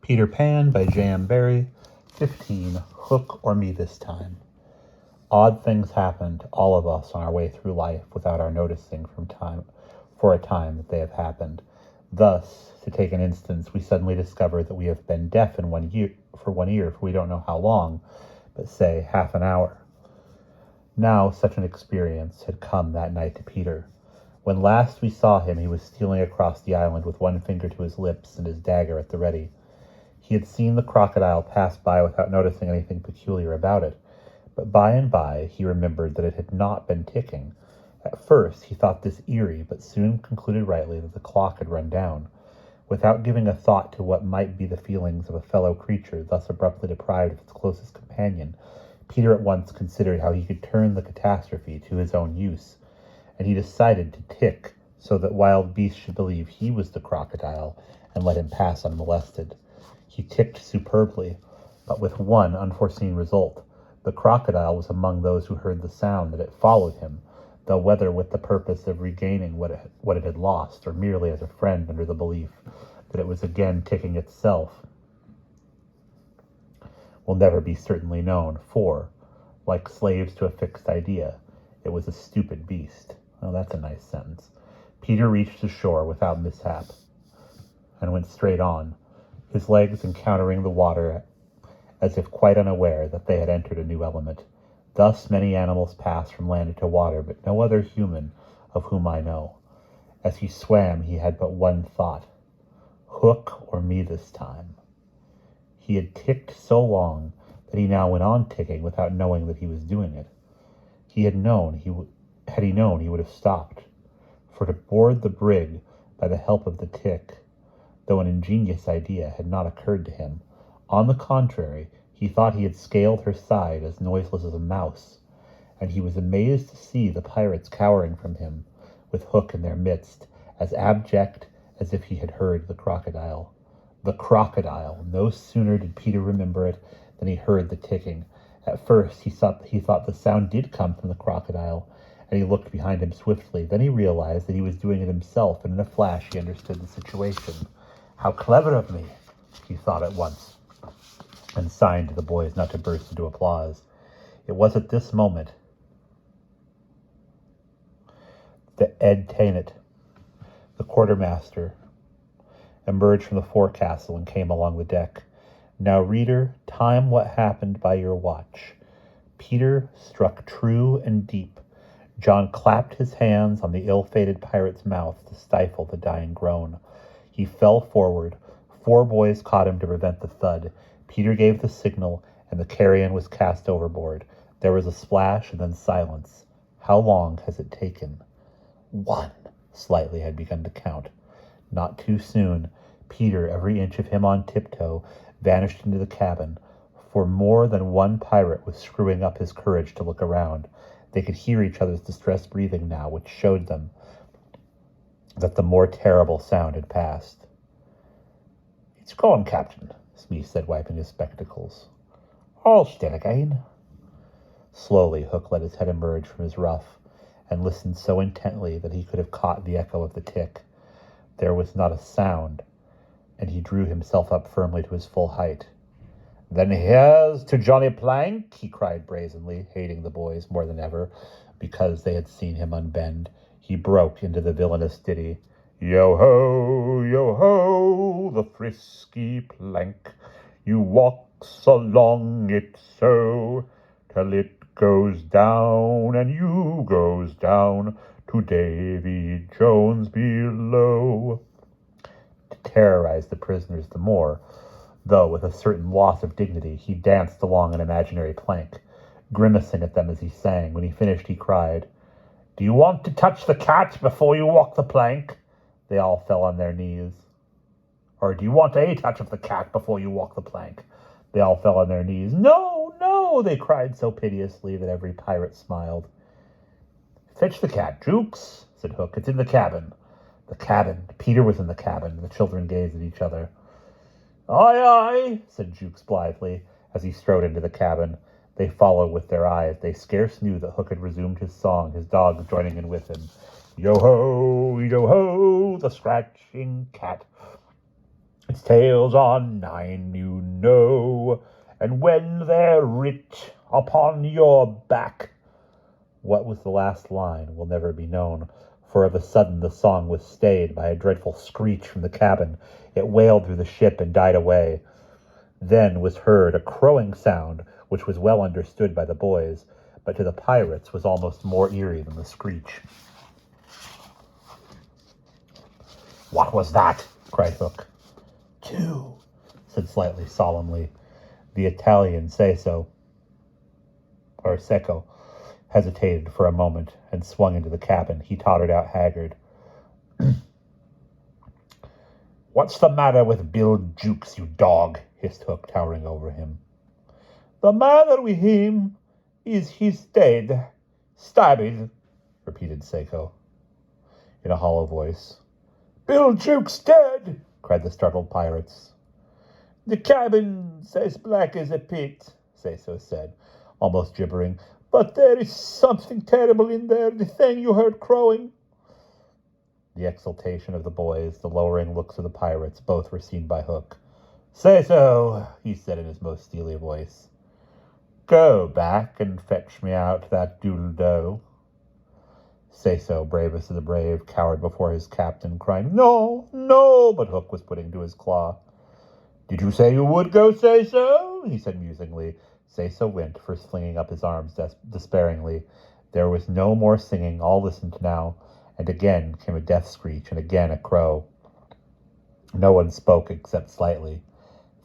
Peter Pan by Barrie. 15. Hook or Me This Time. Odd things happen to all of us on our way through life without our noticing for a time that they have happened. Thus, to take an instance, we suddenly discover that we have been deaf in 1 year for we don't know how long, but say half an hour. Now such an experience had come that night to Peter. When last we saw him, he was stealing across the island with one finger to his lips and his dagger at the ready. He had seen the crocodile pass by without noticing anything peculiar about it, but by and by he remembered that it had not been ticking. At first he thought this eerie, but soon concluded rightly that the clock had run down. Without giving a thought to what might be the feelings of a fellow creature thus abruptly deprived of its closest companion, Peter at once considered how he could turn the catastrophe to his own use, and he decided to tick so that wild beasts should believe he was the crocodile and let him pass unmolested. He ticked superbly, but with one unforeseen result. The crocodile was among those who heard the sound, that it followed him, though whether with the purpose of regaining what it had lost, or merely as a friend under the belief that it was again ticking itself, will never be certainly known, for, like slaves to a fixed idea, it was a stupid beast. Oh, that's a nice sentence. Peter reached the shore without mishap, and went straight on, his legs encountering the water as if quite unaware that they had entered a new element. Thus many animals pass from land to water, but no other human of whom I know. As he swam, he had but one thought: hook or me this time. He had ticked so long that he now went on ticking without knowing that he was doing it. Had he known, he would have stopped, for to board the brig by the help of the tick, though an ingenious idea, had not occurred to him. On the contrary, he thought he had scaled her side as noiseless as a mouse, and he was amazed to see the pirates cowering from him, with Hook in their midst, as abject as if he had heard the crocodile. The crocodile! No sooner did Peter remember it than he heard the ticking. At first he thought the sound did come from the crocodile, and he looked behind him swiftly. Then he realized that he was doing it himself, and in a flash he understood the situation. How clever of me, he thought at once, and signed to the boys not to burst into applause. It was at this moment that Ed Tainett, the quartermaster, emerged from the forecastle and came along the deck. Now, reader, time what happened by your watch. Peter struck true and deep. John clapped his hands on the ill-fated pirate's mouth to stifle the dying groan. He fell forward. 4 boys caught him to prevent the thud. Peter gave the signal, and the carrion was cast overboard. There was a splash and then silence. How long has it taken? 1. Slightly had begun to count. Not too soon. Peter, every inch of him on tiptoe, vanished into the cabin, for more than one pirate was screwing up his courage to look around. They could hear each other's distressed breathing now, which showed them that the more terrible sound had passed. "It's gone, Captain," Smee said, wiping his spectacles. "All still again." Slowly, Hook let his head emerge from his ruff, and listened so intently that he could have caught the echo of the tick. There was not a sound, and he drew himself up firmly to his full height. "Then here's to Johnny Plank," he cried brazenly, hating the boys more than ever, because they had seen him unbend. He broke into the villainous ditty. Yo ho, the frisky Plank, you walks along it so, till it goes down, and you goes down to Davy Jones below. To terrorize the prisoners the more, though with a certain loss of dignity, he danced along an imaginary plank, grimacing at them as he sang. When he finished, he cried, "Do you want to touch the cat before you walk the plank?" They all fell on their knees. Or, "Do you want a touch of the cat before you walk the plank?" They all fell on their knees. "No, no," they cried so piteously that every pirate smiled. "Fetch the cat, Jukes," said Hook. "It's in the cabin." The cabin. Peter was in the cabin. The children gazed at each other. "Aye, aye," said Jukes blithely, as he strode into the cabin. They followed with their eyes. They scarce knew that Hook had resumed his song, his dogs joining in with him. Yo ho, the scratching cat. It Pirates' tales are 9, you know, and when they're writ upon your back. What was the last line will never be known, for of a sudden the song was stayed by a dreadful screech from the cabin. It wailed through the ship and died away. Then was heard a crowing sound, which was well understood by the boys, but to the pirates was almost more eerie than the screech. "What was that?" cried Hook. "Two," said Slightly solemnly. The Italian Seco hesitated for a moment and swung into the cabin. He tottered out haggard. "What's the matter with Bill Jukes, you dog?" hissed Hook, towering over him. "The matter with him is he's dead. Stabbed," repeated Seco in a hollow voice. "Bill Jukes dead!" cried the startled pirates. "The cabin's as black as a pit," Seco said, almost gibbering. "But there is something terrible in there, the thing you heard crowing." The exultation of the boys, the lowering looks of the pirates, both were seen by Hook. "Say so," he said in his most steely voice. "Go back and fetch me out that doodle-doe." Seco, bravest of the brave, cowered before his captain, crying, "No, no!" But Hook was putting to his claw. "Did you say you would go, Seco?" he said musingly. Seco went, first flinging up his arms despairingly. There was no more singing. All listened now, and again came a death screech, and again a crow. No one spoke except Slightly.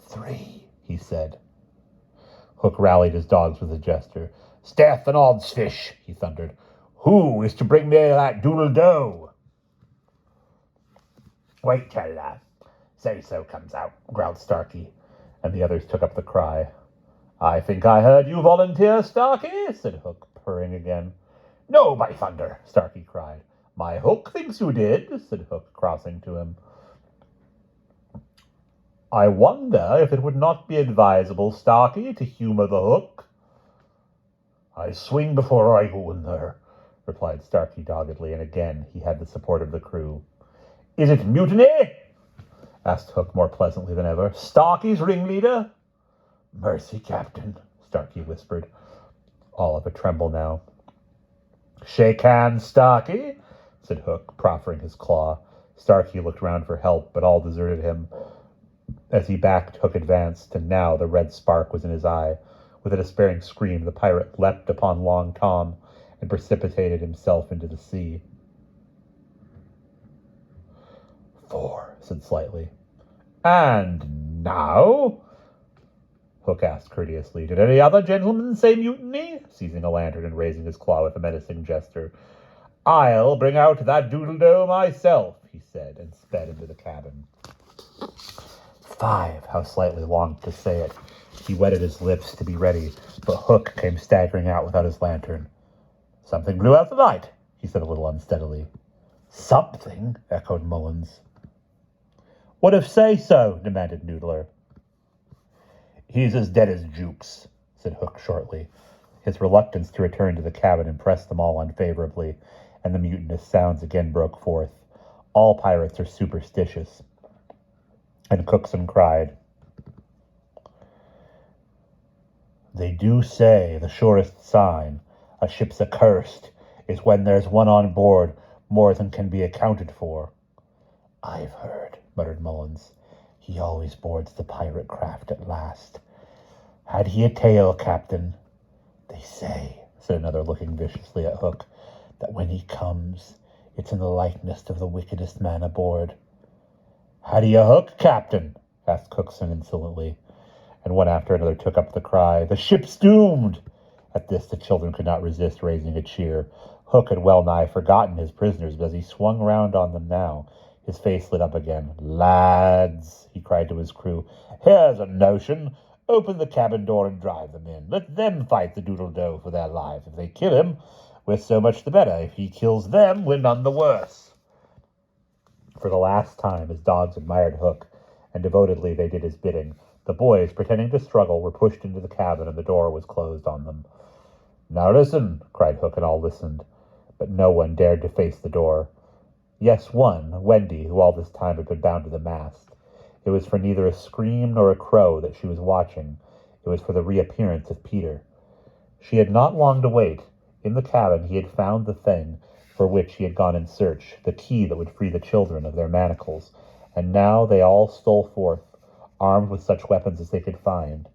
"3," he said. Hook rallied his dogs with a gesture. "Staff and oddsfish," he thundered. "Who is to bring me that doodle-doe?" "Wait till Seco comes out," growled Starkey, and the others took up the cry. "I think I heard you volunteer, Starkey," said Hook, purring again. "No, by thunder," Starkey cried. "My Hook thinks you did," said Hook, crossing to him. "I wonder if it would not be advisable, Starkey, to humor the Hook." "I swing before I go in there," replied Starkey doggedly, and again he had the support of the crew. "Is it mutiny?" asked Hook more pleasantly than ever. "Starkey's ringleader?" "Mercy, Captain," Starkey whispered, all of a tremble now. "Shake hands, Starkey," said Hook, proffering his claw. Starkey looked round for help, but all deserted him. As he backed, Hook advanced, and now the red spark was in his eye. With a despairing scream, the pirate leapt upon Long Tom and precipitated himself into the sea. "4," said Slightly. "And now?" Hook asked courteously. "Did any other gentleman say mutiny?" seizing a lantern and raising his claw with a menacing gesture. "I'll bring out that doodle-doe myself," he said, and sped into the cabin. 5, how Slightly longed to say it. He wetted his lips to be ready, but Hook came staggering out without his lantern. "Something blew out the light," he said a little unsteadily. "Something?" echoed Mullins. "What if Seco?" demanded Noodler. "He's as dead as Jukes," said Hook shortly. His reluctance to return to the cabin impressed them all unfavorably, and the mutinous sounds again broke forth. All pirates are superstitious. And Cookson cried, "They do say the surest sign a ship's accursed is when there's one on board more than can be accounted for." "I've heard," muttered Mullins. "He always boards the pirate craft at last. Had he a tail, Captain?" "They say," said another, looking viciously at Hook, "that when he comes, it's in the likeness of the wickedest man aboard." "Had he a hook, Captain?" asked Cookson insolently, and one after another took up the cry, "The ship's doomed!" At this the children could not resist raising a cheer. Hook had well nigh forgotten his prisoners, but as he swung round on them now, his face lit up again. "Lads," he cried to his crew, "here's a notion. Open the cabin door and drive them in. Let them fight the doodle-doe for their lives. If they kill him, we're so much the better. If he kills them, we're none the worse." For the last time his dogs admired Hook, and devotedly they did his bidding. The boys, pretending to struggle, were pushed into the cabin, and the door was closed on them. "Now listen," cried Hook, and all listened, but no one dared to face the door. Yes, one, Wendy, who all this time had been bound to the mast. It was for neither a scream nor a crow that she was watching. It was for the reappearance of Peter. She had not long to wait. In the cabin he had found the thing for which he had gone in search, the key that would free the children of their manacles, and now they all stole forth, armed with such weapons as they could find.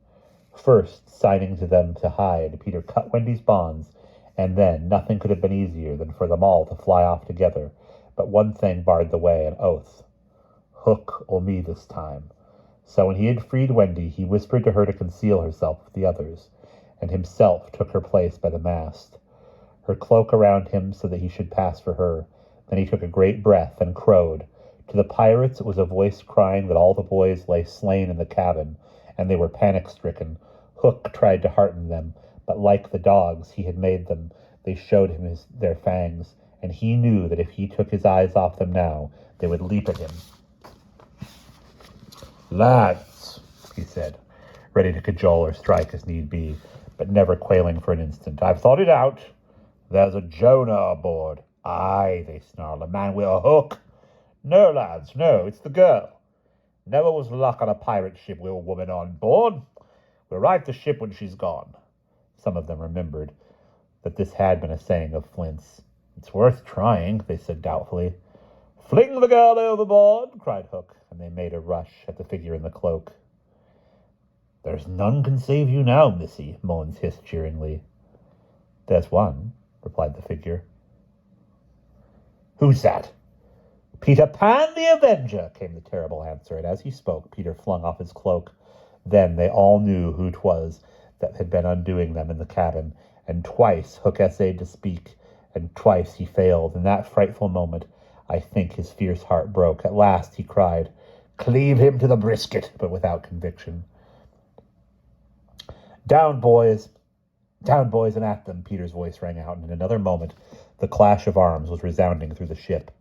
First, signing to them to hide, Peter cut Wendy's bonds, and then nothing could have been easier than for them all to fly off together. But one thing barred the way, an oath. Hook or me this time. So when he had freed Wendy, he whispered to her to conceal herself with the others, and himself took her place by the mast, her cloak around him so that he should pass for her. Then he took a great breath and crowed. To the pirates it was a voice crying that all the boys lay slain in the cabin, and they were panic-stricken. Hook tried to hearten them, but like the dogs he had made them, they showed him their fangs, and he knew that if he took his eyes off them now, they would leap at him. "Lads," he said, ready to cajole or strike as need be, but never quailing for an instant, "I've thought it out. There's a Jonah aboard." "Aye," they snarled, "a man with a hook." "No, lads, no, it's the girl. Never was luck on a pirate ship with a woman on board. We'll right the ship when she's gone." Some of them remembered that this had been a saying of Flint's. "It's worth trying," they said doubtfully. "Fling the girl overboard," cried Hook, and they made a rush at the figure in the cloak. "There's none can save you now, missy," Mullins hissed jeeringly. "There's one," replied the figure. "Who's that?" "Peter Pan the Avenger," came the terrible answer, and as he spoke, Peter flung off his cloak. Then they all knew who 'twas that had been undoing them in the cabin, and twice Hook essayed to speak, and twice he failed. In that frightful moment, I think his fierce heart broke. At last he cried, "Cleave him to the brisket," but without conviction. Down, boys, and at them," Peter's voice rang out, and in another moment the clash of arms was resounding through the ship.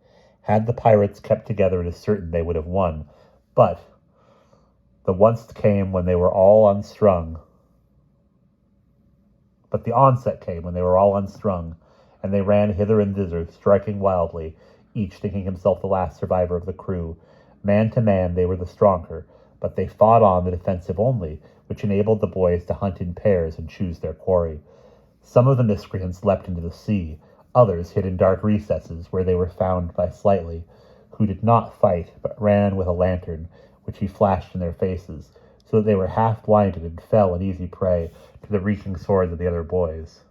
Had the pirates kept together, it is certain they would have won, but the onset came when they were all unstrung. And they ran hither and thither, striking wildly, each thinking himself the last survivor of the crew. Man to man they were the stronger, but they fought on the defensive only, which enabled the boys to hunt in pairs and choose their quarry. Some of the miscreants leapt into the sea, others hid in dark recesses, where they were found by Slightly, who did not fight, but ran with a lantern, which he flashed in their faces, so that they were half blinded and fell an easy prey to the reeking swords of the other boys.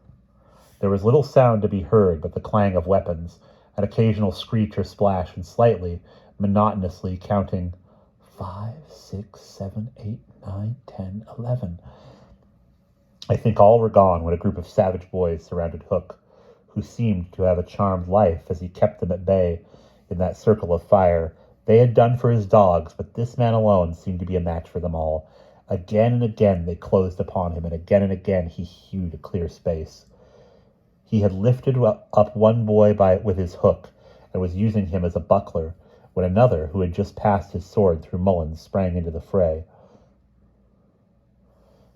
There was little sound to be heard but the clang of weapons, an occasional screech or splash, and Slightly, monotonously counting 5, 6, 7, 8, 9, 10, 11. I think all were gone when a group of savage boys surrounded Hook, who seemed to have a charmed life as he kept them at bay in that circle of fire. They had done for his dogs, but this man alone seemed to be a match for them all. Again and again they closed upon him, and again he hewed a clear space. He had lifted up one boy with his hook, and was using him as a buckler, when another, who had just passed his sword through Mullins, sprang into the fray.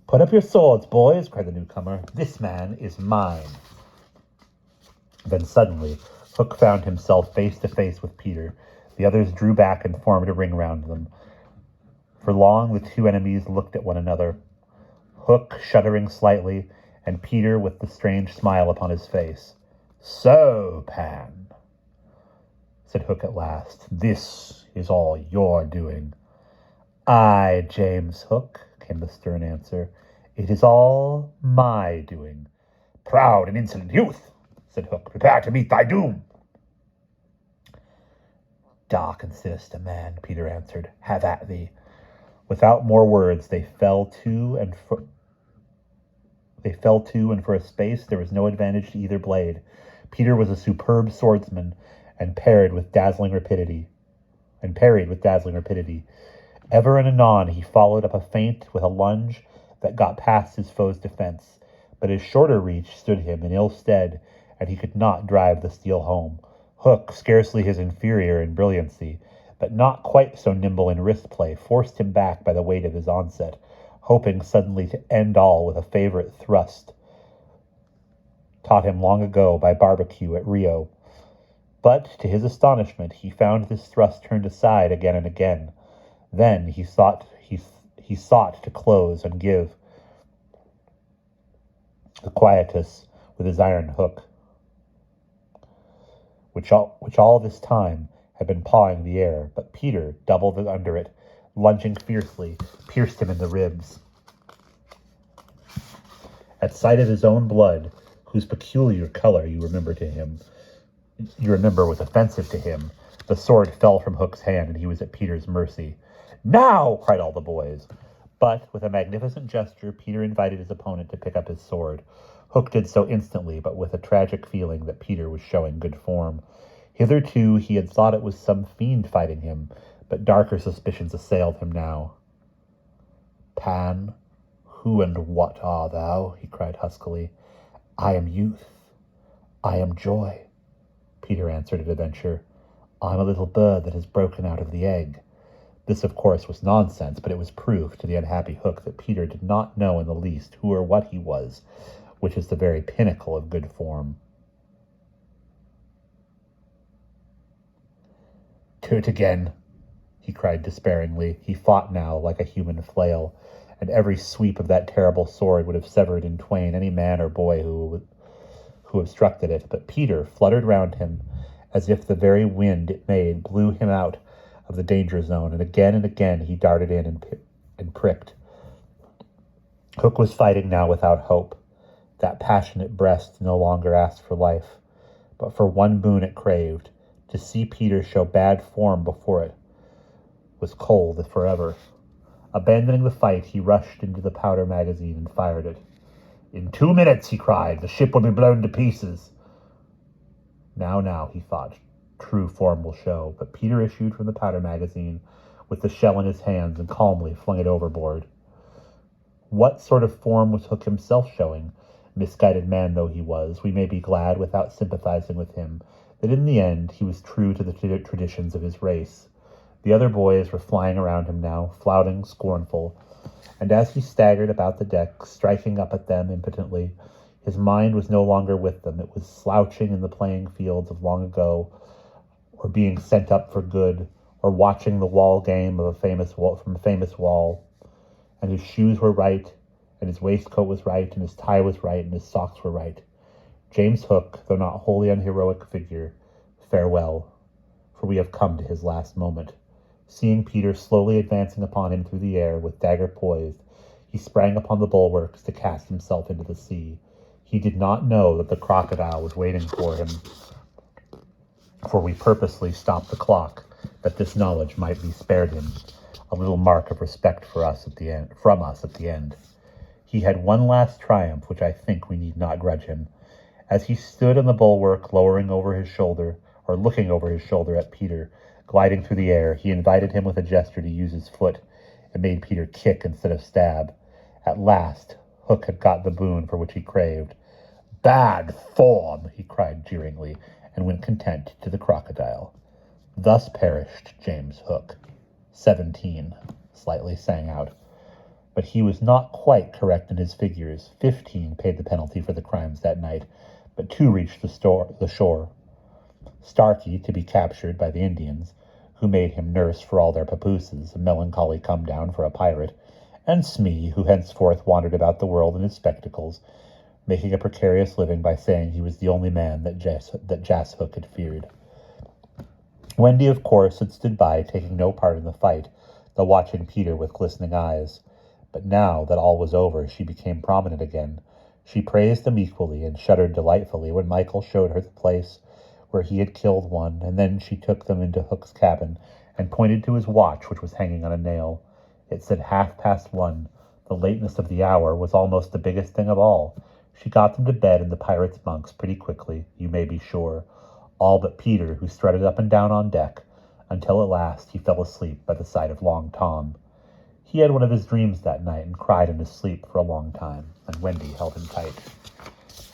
"Put up your swords, boys," cried the newcomer. "This man is mine." Then suddenly Hook found himself face to face with Peter. The others drew back and formed a ring round them. For long the two enemies looked at one another, Hook shuddering slightly, and Peter with the strange smile upon his face. "So, Pan," said Hook at last, "this is all your doing." "Aye, James Hook," came the stern answer, "it is all my doing." "Proud and insolent youth," said Hook, "prepare to meet thy doom." "Dark and sinister man," Peter answered, "have at thee." Without more words they fell to, and for a space there was no advantage to either blade. Peter was a superb swordsman, and parried with dazzling rapidity. Ever and anon he followed up a feint with a lunge that got past his foe's defense, but his shorter reach stood him in ill stead, and he could not drive the steel home. Hook, scarcely his inferior in brilliancy, but not quite so nimble in wrist play, forced him back by the weight of his onset, hoping suddenly to end all with a favorite thrust taught him long ago by Barbecue at Rio. But, to his astonishment, he found this thrust turned aside again and again. Then he sought to close and give the quietus with his iron hook, which all this time had been pawing the air, but Peter, doubled under it, lunging fiercely, pierced him in the ribs. At sight of his own blood, whose peculiar color you remember was offensive to him, the sword fell from Hook's hand, and he was at Peter's mercy. "Now!" cried all the boys. But, with a magnificent gesture, Peter invited his opponent to pick up his sword. Hook did so instantly, but with a tragic feeling that Peter was showing good form. Hitherto he had thought it was some fiend fighting him, but darker suspicions assailed him now. "Pan, who and what art thou?" he cried huskily. "I am youth. I am joy," Peter answered at a venture. "I'm a little bird that has broken out of the egg." This, of course, was nonsense, but it was proof to the unhappy Hook that Peter did not know in the least who or what he was, which is the very pinnacle of good form. "To it again," he cried despairingly. He fought now like a human flail, and every sweep of that terrible sword would have severed in twain any man or boy who obstructed it. But Peter fluttered round him as if the very wind it made blew him out of the danger zone, and again he darted in and pricked. Hook was fighting now without hope. That passionate breast no longer asked for life, but for one boon it craved. To see Peter show bad form before it was cold forever. Abandoning the fight, he rushed into the powder magazine and fired it. "In 2 minutes," he cried, "the ship will be blown to pieces." Now, he thought, true form will show, but Peter issued from the powder magazine with the shell in his hands and calmly flung it overboard. What sort of form was Hook himself showing? Misguided man though he was, we may be glad, without sympathizing with him, that in the end he was true to the traditions of his race. The other boys were flying around him now, flouting, scornful, and as he staggered about the deck, striking up at them impotently, his mind was no longer with them. It was slouching in the playing fields of long ago, or being sent up for good, or watching the wall game of from a famous wall. And his shoes were right, and his waistcoat was right, and his tie was right, and his socks were right. James Hook, though not wholly unheroic figure, farewell, for we have come to his last moment. Seeing Peter slowly advancing upon him through the air with dagger poised, he sprang upon the bulwarks to cast himself into the sea. He did not know that the crocodile was waiting for him, for we purposely stopped the clock, that this knowledge might be spared him, a little mark of respect from us at the end. He had one last triumph, which I think we need not grudge him. As he stood on the bulwark, looking over his shoulder at Peter, gliding through the air, he invited him with a gesture to use his foot, and made Peter kick instead of stab. At last, Hook had got the boon for which he craved. "Bad form," he cried jeeringly, and went content to the crocodile. Thus perished James Hook. 17, slightly sang out. But he was not quite correct in his figures. 15 paid the penalty for the crimes that night, but 2 reached the shore. Starkey, to be captured by the Indians, who made him nurse for all their papooses, a melancholy come-down for a pirate, and Smee, who henceforth wandered about the world in his spectacles, making a precarious living by saying he was the only man that Jas Hook had feared. Wendy, of course, had stood by, taking no part in the fight, though watching Peter with glistening eyes. But now that all was over, she became prominent again. She praised them equally, and shuddered delightfully when Michael showed her the place where he had killed one, and then she took them into Hook's cabin, and pointed to his watch, which was hanging on a nail. It said 1:30. The lateness of the hour was almost the biggest thing of all. She got them to bed in the pirates' bunks pretty quickly, you may be sure, all but Peter, who strutted up and down on deck, until at last he fell asleep by the side of Long Tom. He had one of his dreams that night, and cried in his sleep for a long time, and Wendy held him tight.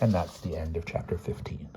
And that's the end of chapter 15.